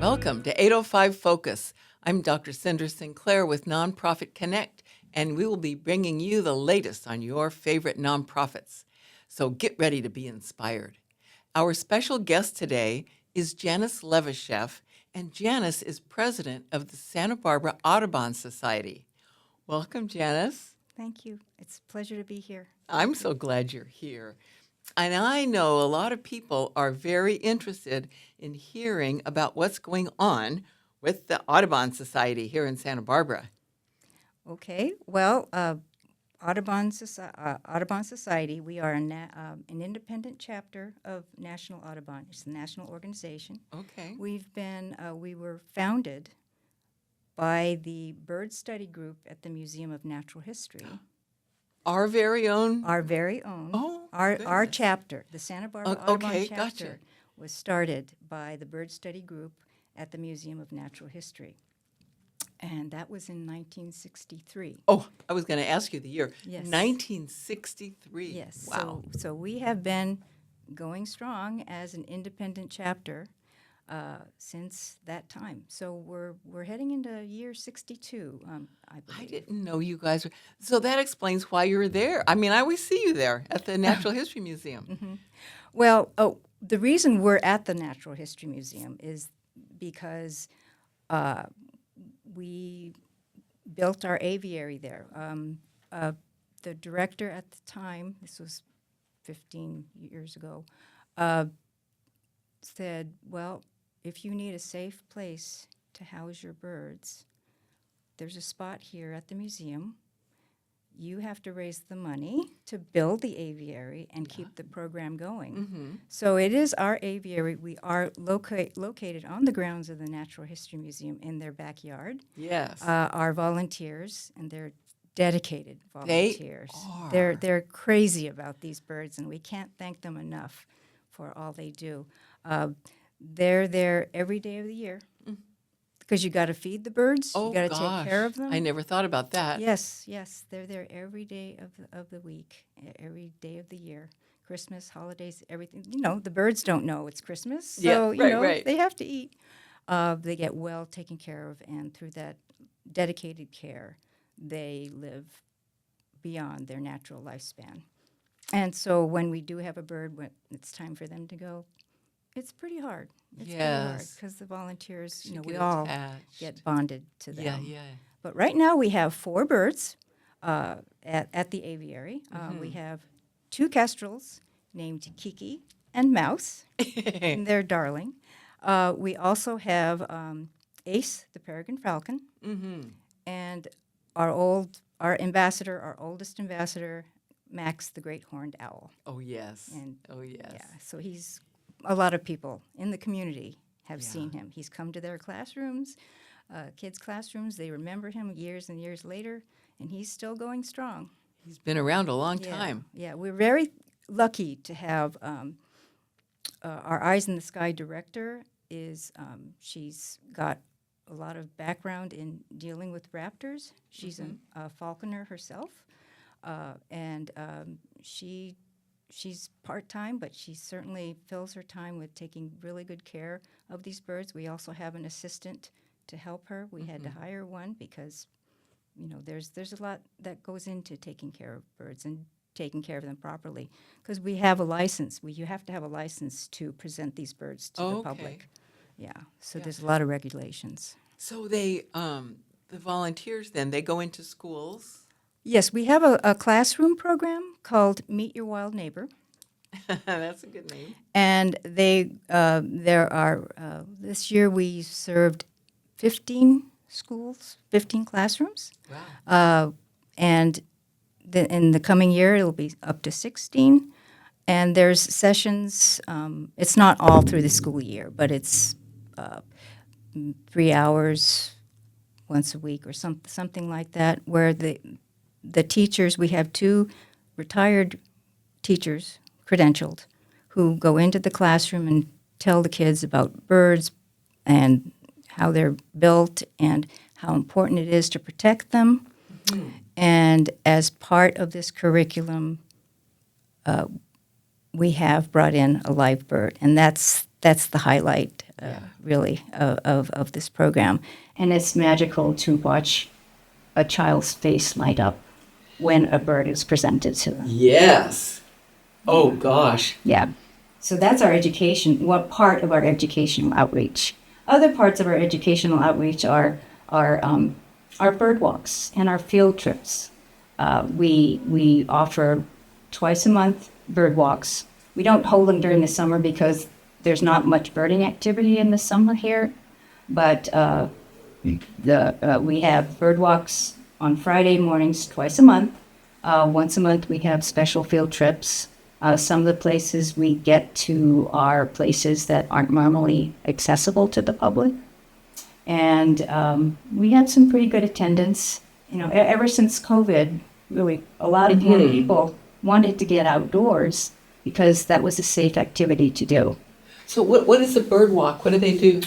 Welcome to 805 Focus. I'm Dr. Cinder Sinclair with Nonprofit Connect, and we will be bringing you the latest on your favorite nonprofits. So get ready to be inspired. Our special guest today is Janice Levasheff, and Janice is president of the Santa Barbara Audubon Society. Welcome, Janice. Thank you. It's a pleasure to be here. I'm so glad you're here. And I know a lot of people are very interested in hearing about what's going on with the Audubon Society here in Santa Barbara. Okay. Well, Audubon Society, we are an independent chapter of National Audubon. It's a national organization. Okay. We were founded by the Bird Study Group at the Museum of Natural History. Our very own? Our very own. Oh, our chapter, the Santa Barbara Audubon chapter, gotcha. was started by the Bird Study Group at the Museum of Natural History. And that was in 1963. Oh, I was going to ask you the year. Yes. 1963. Yes. Wow. So we have been going strong as an independent chapter since that time. So we're heading into year 62, I believe. I didn't know you guys were. So that explains why you're there. I mean, I always see you there at the Natural History Museum. Mm-hmm. Well, the reason we're at the Natural History Museum is because we built our aviary there. The director at the time, this was 15 years ago, said, well, if you need a safe place to house your birds, there's a spot here at the museum. You have to raise the money to build the aviary and keep the program going. Mm-hmm. So it is our aviary. We are located on the grounds of the Natural History Museum in their backyard. Yes. Our volunteers, and they're dedicated volunteers. They are. They're crazy about these birds, and we can't thank them enough for all they do. They're there every day of the year because you got to feed the birds. Oh, you got to gosh. take care of them. I never thought about that. Yes, they're there every day of the week, every day of the year. Christmas, holidays, everything. You know, the birds don't know it's Christmas, so right. They have to eat. They get well taken care of, and through that dedicated care, they live beyond their natural lifespan. And so when we do have a bird, when it's time for them to go, it's pretty hard. It's pretty hard because the volunteers, we all get bonded to them. Yeah. But right now we have 4 birds at the aviary. We have 2 kestrels named Kiki and Mouse, and they're darling. We also have Ace, the peregrine falcon, and our oldest ambassador, Max, the great horned owl. Oh, yes. Yeah, so a lot of people in the community have seen him. He's come to their classrooms, kids' classrooms. They remember him years and years later, and he's still going strong. He's been around a long time. Yeah, we're very lucky to have our Eyes in the Sky director. She's got a lot of background in dealing with raptors. She's a falconer herself, and she's part-time, but she certainly fills her time with taking really good care of these birds. We also have an assistant to help her. We had to hire one because, there's a lot that goes into taking care of birds and taking care of them properly. Because we have a license. You have to have a license to present these birds to the public. Yeah, so there's a lot of regulations. So they, the volunteers then, they go into schools? Yes, we have a classroom program called Meet Your Wild Neighbor. That's a good name. And there are, this year we served 15 schools, 15 classrooms. Wow. And in the coming year, it'll be up to 16. And there's sessions, it's not all through the school year, but it's 3 hours once a week or something like that, where the teachers, we have 2 retired teachers, credentialed, who go into the classroom and tell the kids about birds and how they're built and how important it is to protect them. Mm-hmm. And as part of this curriculum, we have brought in a live bird, and that's that's the highlight, really, of this program. And it's magical to watch a child's face light up when a bird is presented to them. Yes. Oh, gosh. Yeah. So that's our education, what part of our educational outreach. Other parts of our educational outreach are our bird walks and our field trips. We offer twice a month bird walks. We don't hold them during the summer because there's not much birding activity in the summer here, but we have bird walks on Friday mornings twice a month. Once a month we have special field trips. Some of the places we get to are places that aren't normally accessible to the public. And we had some pretty good attendance. You know, ever since COVID, really, a lot of people wanted to get outdoors because that was a safe activity to do. So what is a bird walk? What do they do?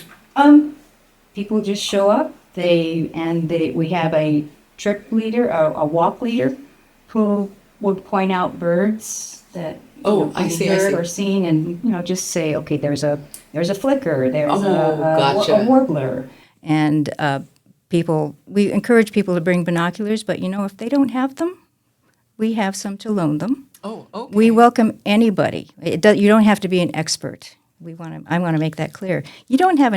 People just show up. We have a trip leader, a walk leader, who would point out birds that I see. heard or seen, and just say, okay, there's a flicker, there's gotcha. a warbler, and we encourage people to bring binoculars, but if they don't have them, we have some to loan them. Oh, okay. We welcome anybody. You don't have to be an expert. I want to make that clear. You don't have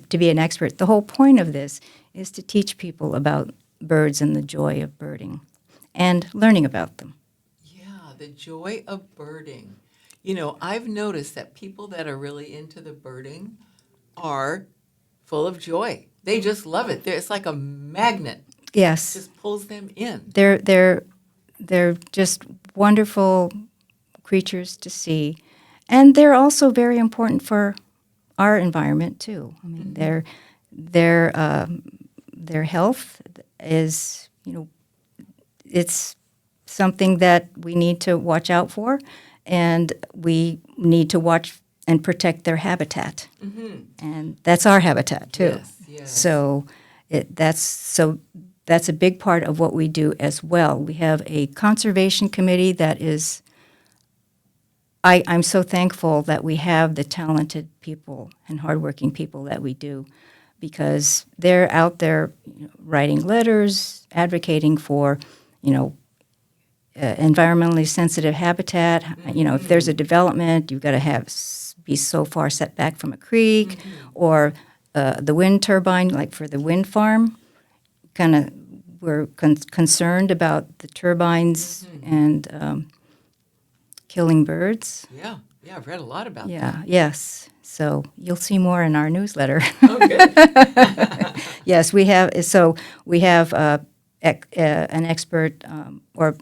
to be an expert. The whole point of this is to teach people about birds and the joy of birding and learning about them. Yeah, the joy of birding. I've noticed that people that are really into the birding are full of joy. They just love it. It's like a magnet. Yes. It just pulls them in. They're just wonderful creatures to see. And they're also very important for our environment too. I mean, their health is, it's something that we need to watch out for, and we need to watch and protect their habitat. And that's our habitat too. Yes. So that's a big part of what we do as well. We have a conservation committee that is. I'm so thankful that we have the talented people and hardworking people that we do, because they're out there writing letters, advocating for, environmentally sensitive habitat. If there's a development, you've got to be so far set back from a creek, or the wind turbine, like for the wind farm. We're concerned about the turbines and killing birds. Yeah, I've read a lot about that. Yeah, yes. So you'll see more in our newsletter. Oh, good. Yes, we have. So we have an expert or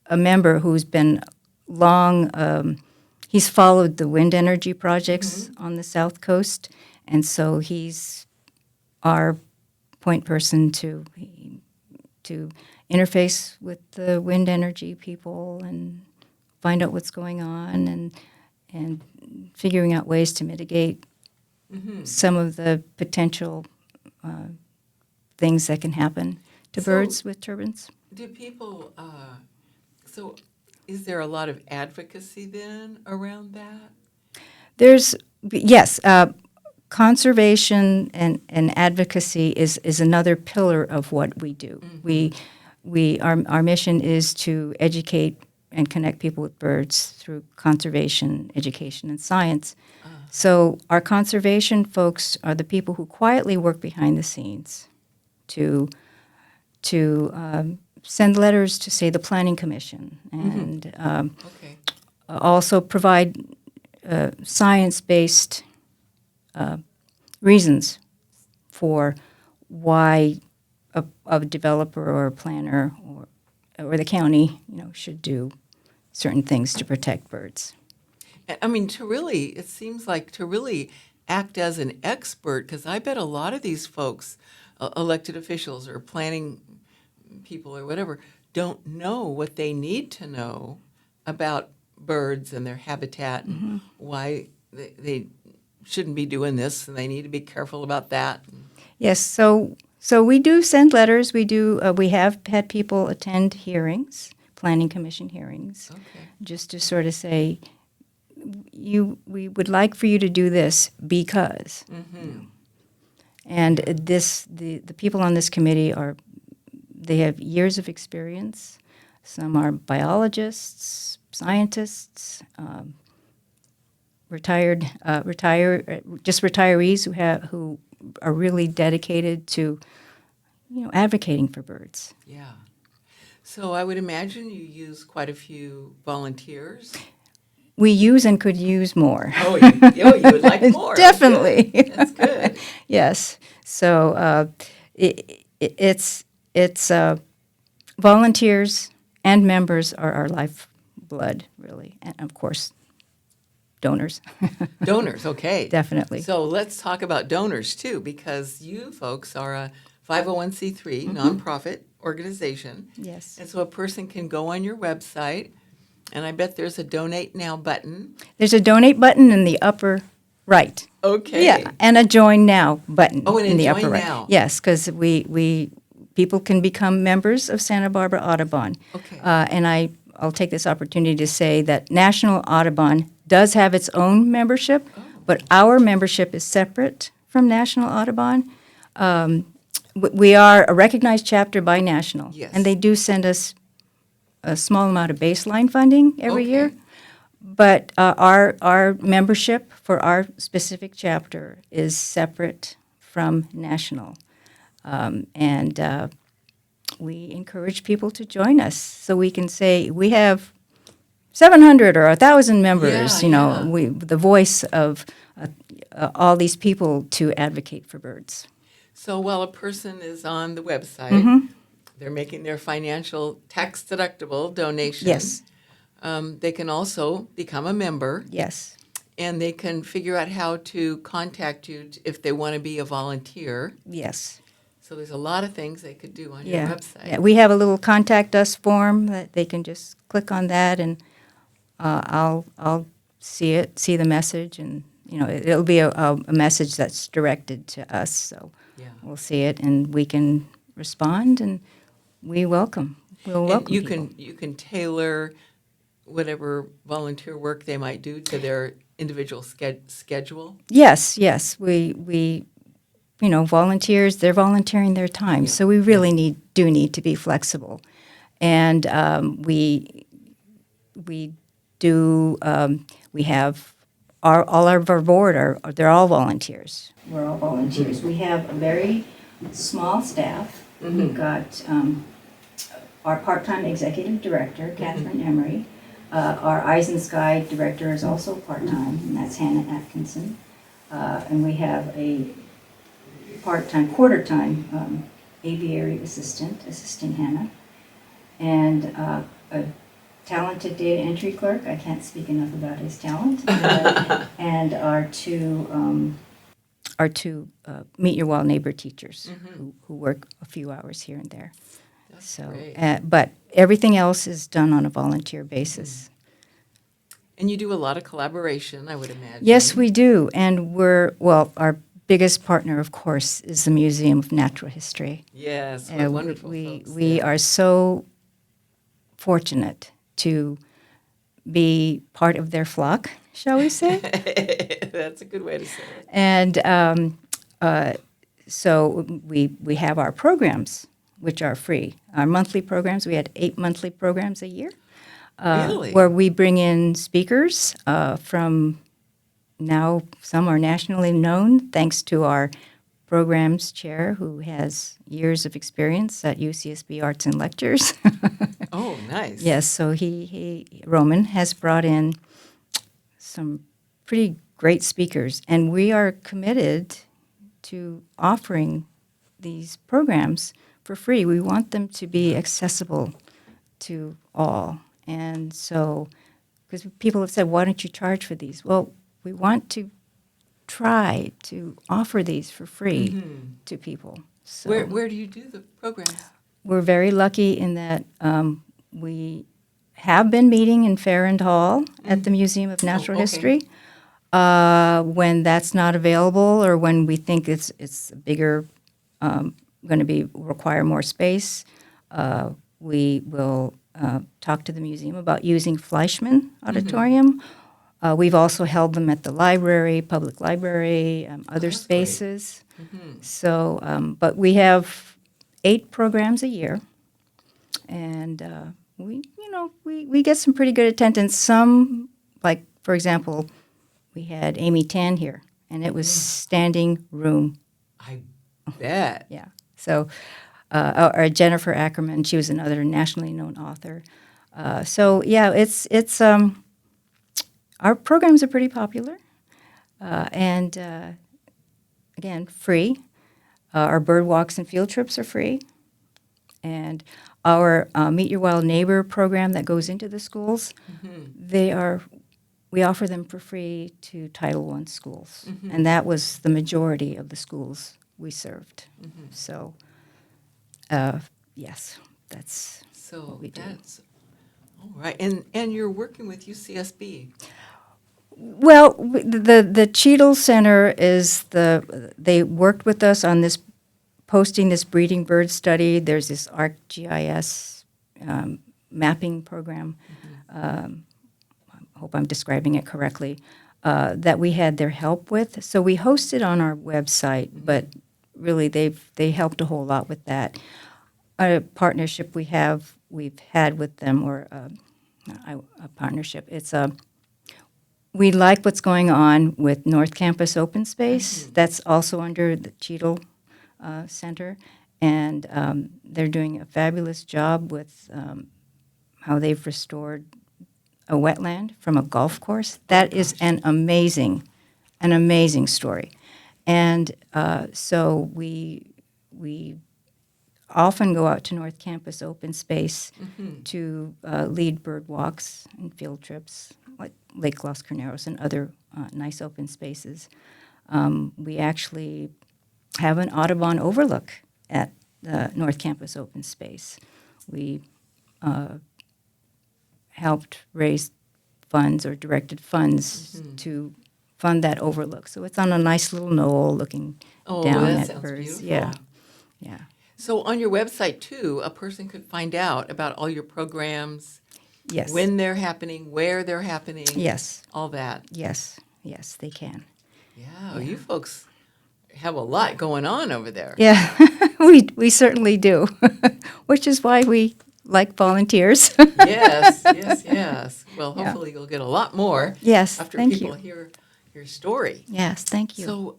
a member who's been long. He's followed the wind energy projects on the South Coast, and so he's our point person to interface with the wind energy people and find out what's going on and figuring out ways to mitigate some of the potential things that can happen to birds with turbines. Do people, so is there a lot of advocacy then around that? Yes, conservation and advocacy is another pillar of what we do. Our mission is to educate and connect people with birds through conservation, education, and science. So our conservation folks are the people who quietly work behind the scenes to send letters to, say, the Planning Commission, and also provide science-based reasons for why a developer or a planner or the county, should do certain things to protect birds. I mean, it seems like to really act as an expert, because I bet a lot of these folks, elected officials or planning people or whatever, don't know what they need to know about birds and their habitat and why they shouldn't be doing this and they need to be careful about that. Yes, so we do send letters. We have had people attend hearings, planning commission hearings, just to sort of say, we would like for you to do this because. And the people on this committee they have years of experience. Some are biologists, scientists, retirees who are really dedicated to, advocating for birds. Yeah. So I would imagine you use quite a few volunteers. We use and could use more. Oh, you would like more. Definitely. That's good. Yes. So it's volunteers and members are our lifeblood, really, and of course, donors. Donors, okay. Definitely. So let's talk about donors too, because you folks are a 501c3 nonprofit organization. Yes. And so a person can go on your website, and I bet there's a donate now button. There's a donate button in the upper right. Okay. Yeah, and a join now button and in the join upper right. now. Yes, because people can become members of Santa Barbara Audubon. Okay. And I'll take this opportunity to say that National Audubon does have its own membership, but our membership is separate from National Audubon. We are a recognized chapter by National, Yes. and they do send us a small amount of baseline funding every Okay. year. But our membership for our specific chapter is separate from National. And we encourage people to join us so we can say we have 700 or 1,000 members, Yeah. the voice of all these people to advocate for birds. So while a person is on the website, they're making their financial tax-deductible donation. Yes. They can also become a member, Yes. and they can figure out how to contact you if they want to be a volunteer. Yes. So there's a lot of things they could do on your website. Yeah, we have a little contact us form that they can just click on that, and I'll see the message, and it'll be a message that's directed to us. So Yeah. we'll see it, and we can respond, and we'll welcome And you people. can tailor whatever volunteer work they might do to their individual schedule. Yes. We volunteers, they're volunteering their time, so we really do need to be flexible. And we have all of our board they're all volunteers. We're all volunteers. We have a very small staff. We've got our part-time executive director, Catherine Emery. Our Eyes in the Sky director is also part-time, and that's Hannah Atkinson. And we have a part-time, quarter-time aviary assisting Hannah, and a talented data entry clerk. I can't speak enough about his talent. And our two Meet Your Wild Neighbor teachers who work a few hours here and there. That's great. But everything else is done on a volunteer basis. And you do a lot of collaboration, I would imagine. Yes, we do. And our biggest partner, of course, is the Museum of Natural History. Yes, what wonderful folks We there. are so fortunate to be part of their flock, shall we say? That's a good way to say it. And so we have our programs, which are free. Our monthly programs, we had 8 monthly programs a year. Really? Where we bring in speakers from now, some are nationally known, thanks to our programs chair, who has years of experience at UCSB Arts and Lectures. Oh, nice. Yes, so Roman has brought in some pretty great speakers, and we are committed to offering these programs for free. We want them to be accessible to all. And so, because people have said, why don't you charge for these? Well, we want to try to offer these for free to people. So Where do you do the programs? we're very lucky in that we have been meeting in Farrand Hall at the Museum of Natural okay. History. When that's not available, or when we think it's bigger, going to require more space, we will talk to the museum about using Fleischmann Auditorium. We've also held them at the library, public library, other that's great. spaces. So, but we have 8 programs a year, and we get some pretty good attendance. Some, like for example, we had Amy Tan here, and it was standing room. I bet. Yeah. So, or Jennifer Ackerman, she was another nationally known author. So yeah, it's our programs are pretty popular, and again, free. Our bird walks and field trips are free, and our Meet Your Wild Neighbor program that goes into the schools, we offer them for free to Title I schools, and that was the majority of the schools we served. So, yes, that's So what we do. that's all right. And you're working with UCSB. Well, the Cheadle Center they worked with us on this, posting this breeding bird study. There's this ArcGIS mapping program. I hope I'm describing it correctly, that we had their help with. So we host it on our website, but really they helped a whole lot with that. A partnership we've had with them, or a partnership. It's we like what's going on with North Campus Open Space. That's also under the Cheadle Center, and they're doing a fabulous job with how they've restored a wetland from a golf course. That is an amazing story, and so we often go out to North Campus Open Space to lead bird walks and field trips, like Lake Los Carneros and other nice open spaces. We actually have an Audubon overlook at the North Campus Open Space. We helped raise funds or directed funds to fund that overlook. So it's on a nice little knoll looking down that at sounds birds. beautiful. Yeah. So on your website too, a person could find out about all your programs, Yes. when they're happening, where they're happening. Yes. All that. Yes, they can. Yeah, well, you folks have a lot going on over there. Yeah, we certainly do, which is why we like volunteers. Yes. Well, Yeah. hopefully you'll get a lot more Yes, after thank people you. hear your story. Yes, thank you. So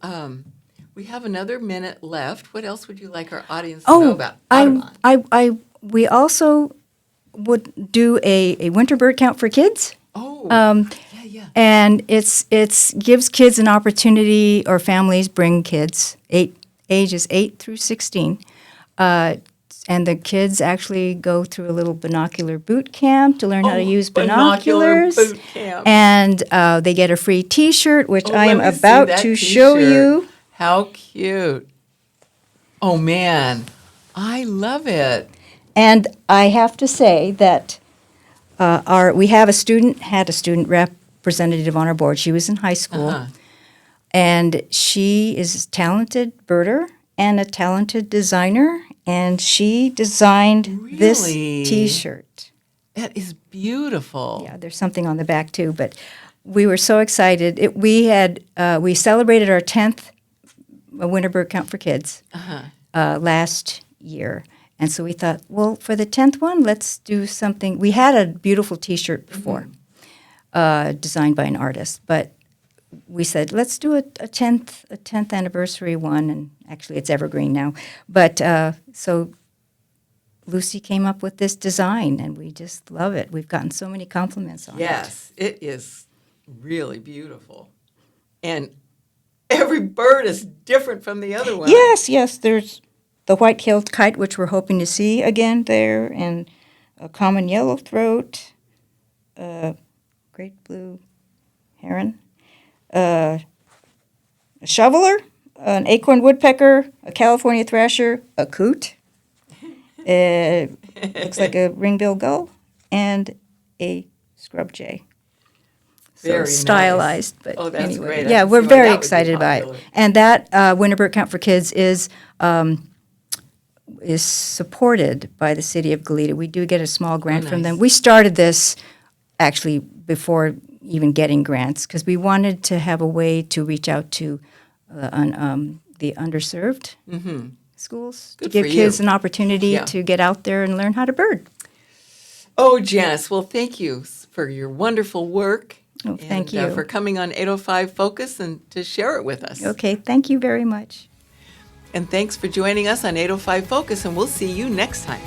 we have another minute left. What else would you like our audience to know about Audubon? We also would do a winter bird count for kids. Oh, yeah. And it's gives kids an opportunity, or families bring kids, ages 8 through 16, and the kids actually go through a little binocular boot camp to learn how to use binocular binoculars. boot camp. And they get a free T-shirt, which I am Let me see about that to show t-shirt. you. How cute. Oh, man. I love it. And I have to say that we had a student representative on our board. She was in high school, and she is a talented birder and a talented designer, and she designed this Really? T-shirt. That is beautiful. Yeah, there's something on the back too, but we were so excited. We celebrated our 10th Winter Bird Count for Kids last year. And so we thought, well, for the 10th one, let's do something. We had a beautiful T-shirt before, designed by an artist, but we said, let's do a 10th anniversary one, and actually it's evergreen now. But so Lucy came up with this design, and we just love it. We've gotten so many compliments on it. Yes, it is really beautiful. And every bird is different from the other one. Yes, there's the white-tailed kite, which we're hoping to see again there, and a common yellowthroat, great blue heron, a shoveler, an acorn woodpecker, a California thrasher, a coot, looks like a ring-billed gull, and a scrub jay. So Very nice. stylized, but Oh, that's anyway, great. I yeah, can we're see why very that would be excited about it. popular. And that Winter Bird Count for Kids is supported by the city of Goleta. We do get a small grant from them. nice. We started this actually before even getting grants because we wanted to have a way to reach out to the underserved schools Good to give for kids you. an opportunity Yeah. to get out there and learn how to bird. Oh, Janice, well, thank you for your wonderful work. Oh, thank you. For coming on 805 Focus and to share it with us. Okay, thank you very much. And thanks for joining us on 805 Focus, and we'll see you next time.